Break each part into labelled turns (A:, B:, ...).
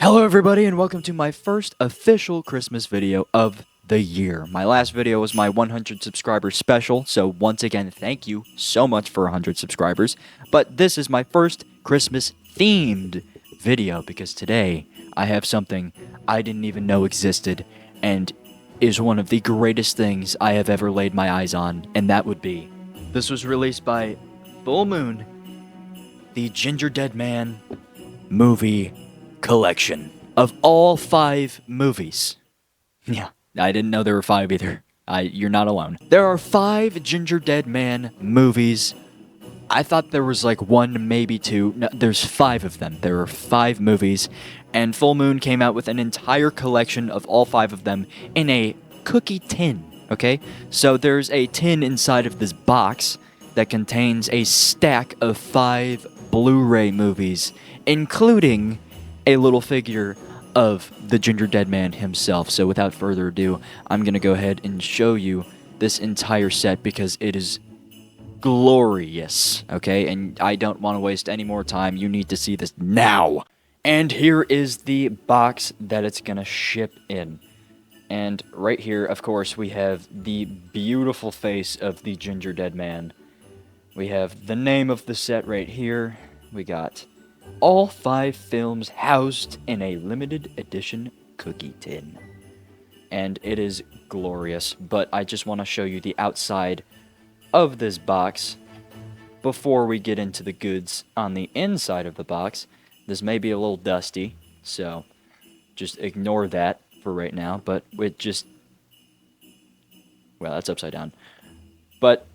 A: Hello everybody and welcome to my first official Christmas video of the year. My last video was my 100 subscriber special, so once again thank you so much for 100 subscribers. But this is my first Christmas themed video because today I have something I didn't even know existed and is one of the greatest things I have ever laid my eyes on, and that would be, this was released by Full Moon, the Gingerdead Man movie collection of all 5 movies. Yeah, I didn't know there were 5 either. You're not alone. There are 5 Gingerdead Man movies. I thought there was like 1, maybe 2. No, there's 5 of them. There are 5 movies, and Full Moon came out with an entire collection of all 5 of them in a cookie tin, okay? So there's a tin inside of this box that contains a stack of 5 Blu-ray movies, including a little figure of the Gingerdead Man himself. So without further ado, I'm going to go ahead and show you this entire set because it is glorious, okay? And I don't want to waste any more time. You need to see this now. And here is the box that it's going to ship in. And right here, of course, we have the beautiful face of the Gingerdead Man. We have the name of the set right here. We got all 5 films housed in a limited edition cookie tin. And it is glorious, but I just want to show you the outside of this box before we get into the goods on the inside of the box. This may be a little dusty, so just ignore that for right now, but it just... well, that's upside down. But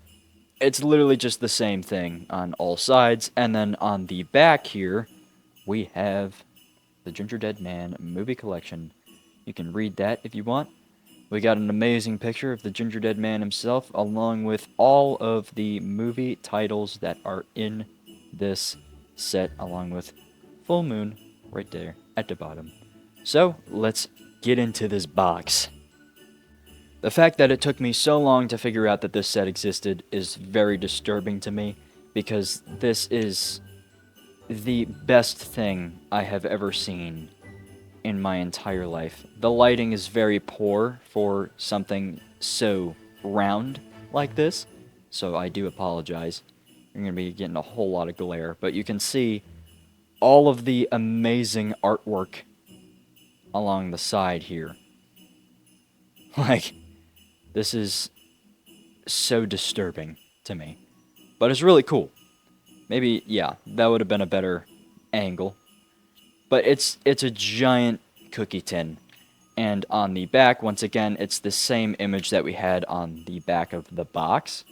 A: it's literally just the same thing on all sides, and then on the back here, we have the Gingerdead Man movie collection. You can read that if you want. We got an amazing picture of the Gingerdead Man himself, along with all of the movie titles that are in this set, along with Full Moon right there at the bottom. So, let's get into this box. The fact that it took me so long to figure out that this set existed is very disturbing to me, because this is the best thing I have ever seen in my entire life. The lighting is very poor for something so round like this, so I do apologize. You're going to be getting a whole lot of glare, but you can see all of the amazing artwork along the side here. Like, this is so disturbing to me. But it's really cool. Maybe, yeah, that would have been a better angle. But it's a giant cookie tin. And on the back, once again, it's the same image that we had on the back of the box,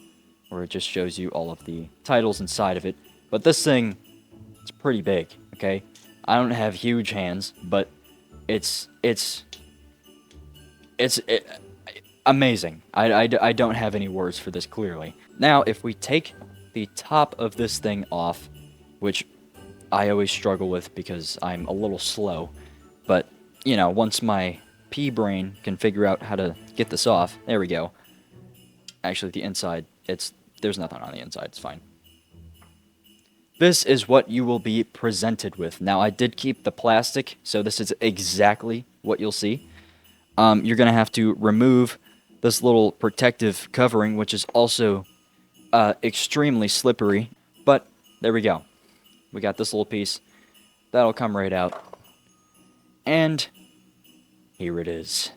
A: where it just shows you all of the titles inside of it. But this thing, it's pretty big, okay? I don't have huge hands, but it's amazing. I don't have any words for this, clearly. Now, if we take the top of this thing off, which I always struggle with because I'm a little slow, but, you know, once my pea-brain can figure out how to get this off, there we go. Actually, the inside, there's nothing on the inside, it's fine. This is what you will be presented with. Now, I did keep the plastic, so this is exactly what you'll see. You're going to have to remove this little protective covering, which is also extremely slippery. But there we go. We got this little piece. That'll come right out. And here it is.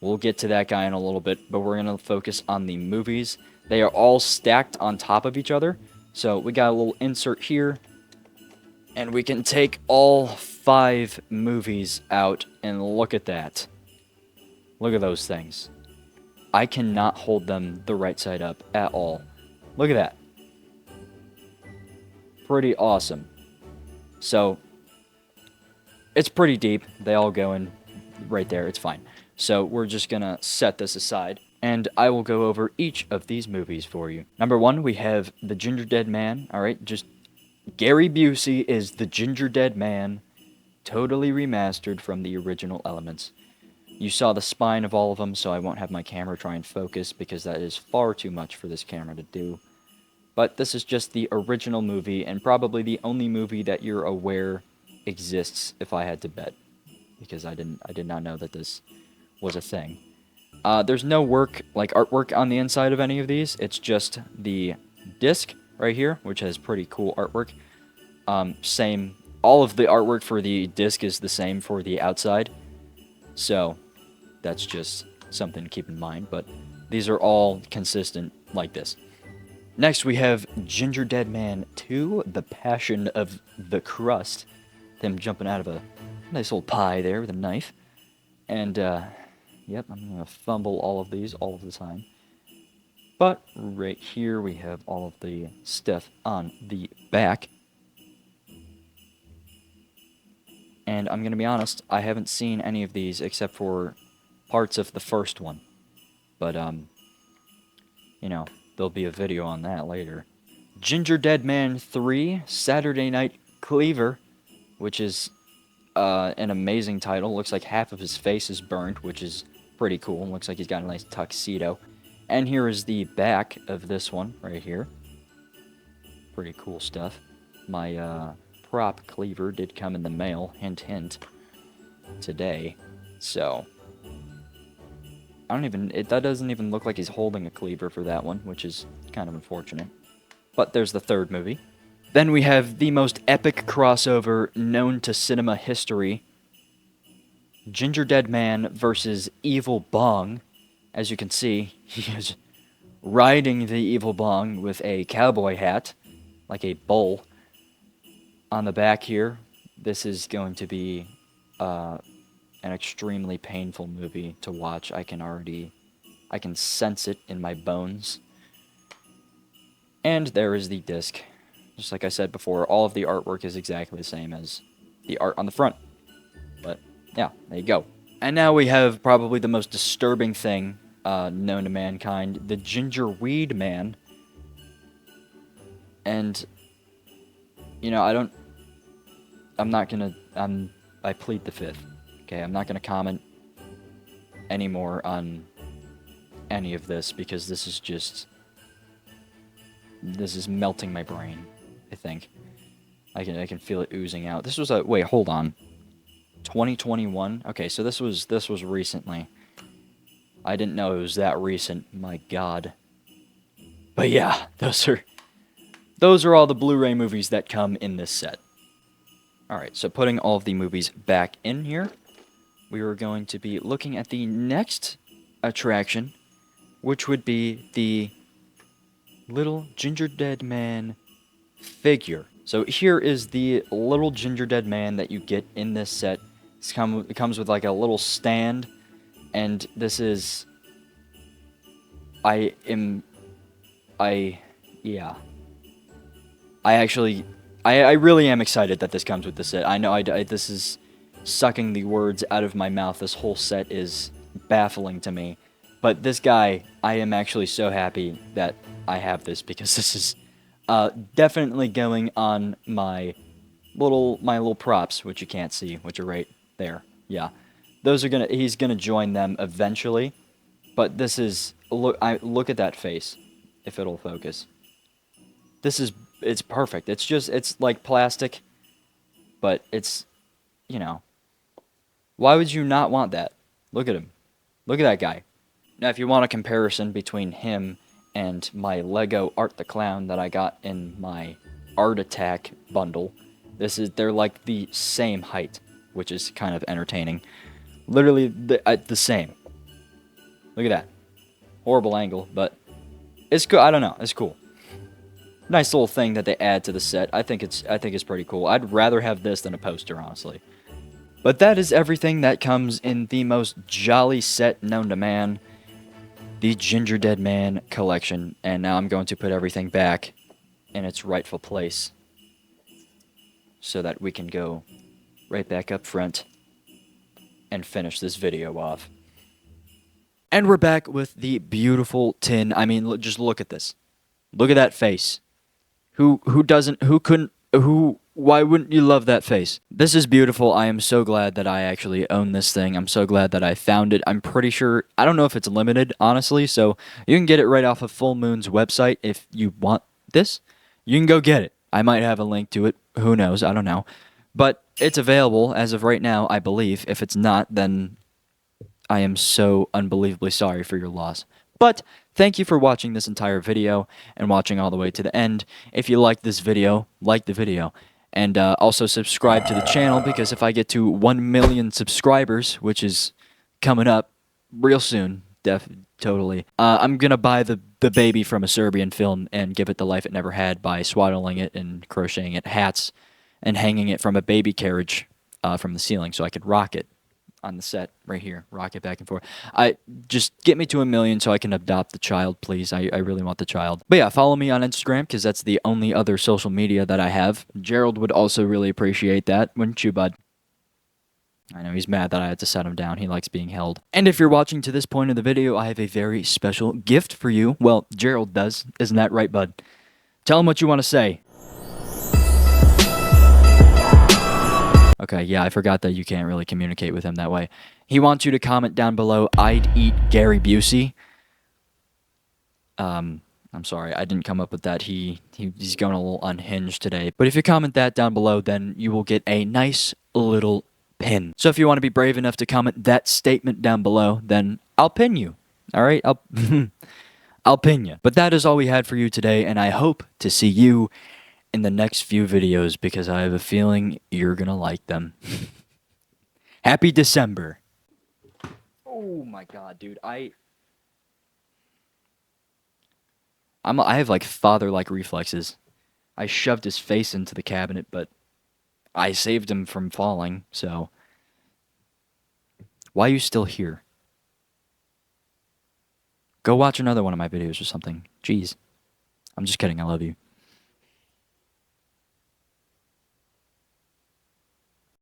A: We'll get to that guy in a little bit, but we're going to focus on the movies. They are all stacked on top of each other. So we got a little insert here. And we can take all 5 movies out, and look at that. Look at those things. I cannot hold them the right side up at all. Look at that. Pretty awesome. So, it's pretty deep. They all go in right there. It's fine. So, we're just going to set this aside, and I will go over each of these movies for you. Number 1, we have The Gingerdead Man. Alright, just Gary Busey is The Gingerdead Man, totally remastered from the original elements. You saw the spine of all of them, so I won't have my camera try and focus because that is far too much for this camera to do. But this is just the original movie, and probably the only movie that you're aware exists, if I had to bet. because I did not know that this was a thing. There's no artwork on the inside of any of these. It's just the disc right here, which has pretty cool artwork. Same, all of the artwork for the disc is the same for the outside. So that's just something to keep in mind, but these are all consistent like this. Next we have Gingerdead Man 2, The Passion of the Crust. Them jumping out of a nice little pie there with a knife. And, yep, I'm going to fumble all of these all of the time. But right here we have all of the stuff on the back. And I'm going to be honest, I haven't seen any of these except for parts of the first one. But, you know, there'll be a video on that later. Gingerdead Man 3, Saturday Night Cleaver, which is an amazing title. Looks like half of his face is burned, which is pretty cool. Looks like he's got a nice tuxedo. And here is the back of this one right here. Pretty cool stuff. My prop cleaver did come in the mail, hint hint, today. So that doesn't even look like he's holding a cleaver for that one, which is kind of unfortunate. But there's the third movie. Then we have the most epic crossover known to cinema history. Gingerdead Man versus Evil Bong. As you can see, he is riding the Evil Bong with a cowboy hat, like a bull. On the back here, this is going to be an extremely painful movie to watch. I can sense it in my bones. And there is the disc. Just like I said before, all of the artwork is exactly the same as the art on the front. But, yeah, there you go. And now we have probably the most disturbing thing known to mankind, the Gingerweed Man. And, you know, I plead the fifth. Okay, I'm not gonna comment anymore on any of this because this is melting my brain, I think. I can feel it oozing out. This was wait, hold on. 2021? Okay, so this was recently. I didn't know it was that recent. My god. But yeah, those are all the Blu-ray movies that come in this set. Alright, so putting all of the movies back in here, we are going to be looking at the next attraction, which would be the little Gingerdead Man figure. So here is the little Gingerdead Man that you get in this set. It comes with like a little stand, and this is... I really am excited that this comes with the set. I know this is sucking the words out of my mouth. This whole set is baffling to me. But this guy, I am actually so happy that I have this, because this is definitely going on my little props, which you can't see, which are right there. Yeah, he's gonna join them eventually. But this is look at that face, if it'll focus. It's perfect. It's like plastic, but it's, you know, why would you not want that? Look at him. Look at that guy. Now, if you want a comparison between him and my Lego Art the Clown that I got in my Art Attack bundle, they're like the same height, which is kind of entertaining. Literally the same. Look at that. Horrible angle, but it's cool. I don't know. It's cool. Nice little thing that they add to the set. I think it's pretty cool. I'd rather have this than a poster, honestly. But that is everything that comes in the most jolly set known to man, the Gingerdead Man collection. And now I'm going to put everything back in its rightful place so that we can go right back up front and finish this video off. And we're back with the beautiful tin. I mean, just look at this. Look at that face. Why wouldn't you love that face? This is beautiful. I am so glad that I actually own this thing. I'm so glad that I found it. I'm pretty sure, I don't know if it's limited, honestly, so you can get it right off of Full Moon's website if you want this. You can go get it. I might have a link to it. Who knows? I don't know. But it's available as of right now, I believe. If it's not, then I am so unbelievably sorry for your loss. But thank you for watching this entire video and watching all the way to the end. If you like this video, like the video. And also subscribe to the channel, because if I get to 1 million subscribers, which is coming up real soon, totally, I'm going to buy the baby from a Serbian film and give it the life it never had by swaddling it and crocheting it hats and hanging it from a baby carriage from the ceiling so I could rock it on the set right here, rock it back and forth. I just get me to 1 million so I can adopt the child, please. I really want the child. But yeah, follow me on Instagram, because that's the only other social media that I have. Gerald would also really appreciate that, wouldn't you, bud? I know he's mad that I had to set him down. He likes being held. And if you're watching to this point of the video, I have a very special gift for you. Well, Gerald does. Isn't that right, bud? Tell him what you want to say. Okay, yeah, I forgot that you can't really communicate with him that way. He wants you to comment down below, "I'd eat Gary Busey." I'm sorry, I didn't come up with that. He's going a little unhinged today. But if you comment that down below, then you will get a nice little pin. So if you want to be brave enough to comment that statement down below, then I'll pin you. All right? I'll pin you. But that is all we had for you today, and I hope to see you in the next few videos, because I have a feeling you're gonna like them. Happy December. Oh my god, dude. I have like father-like reflexes. I shoved his face into the cabinet, but I saved him from falling, so why are you still here? Go watch another one of my videos or something. Jeez. I'm just kidding, I love you.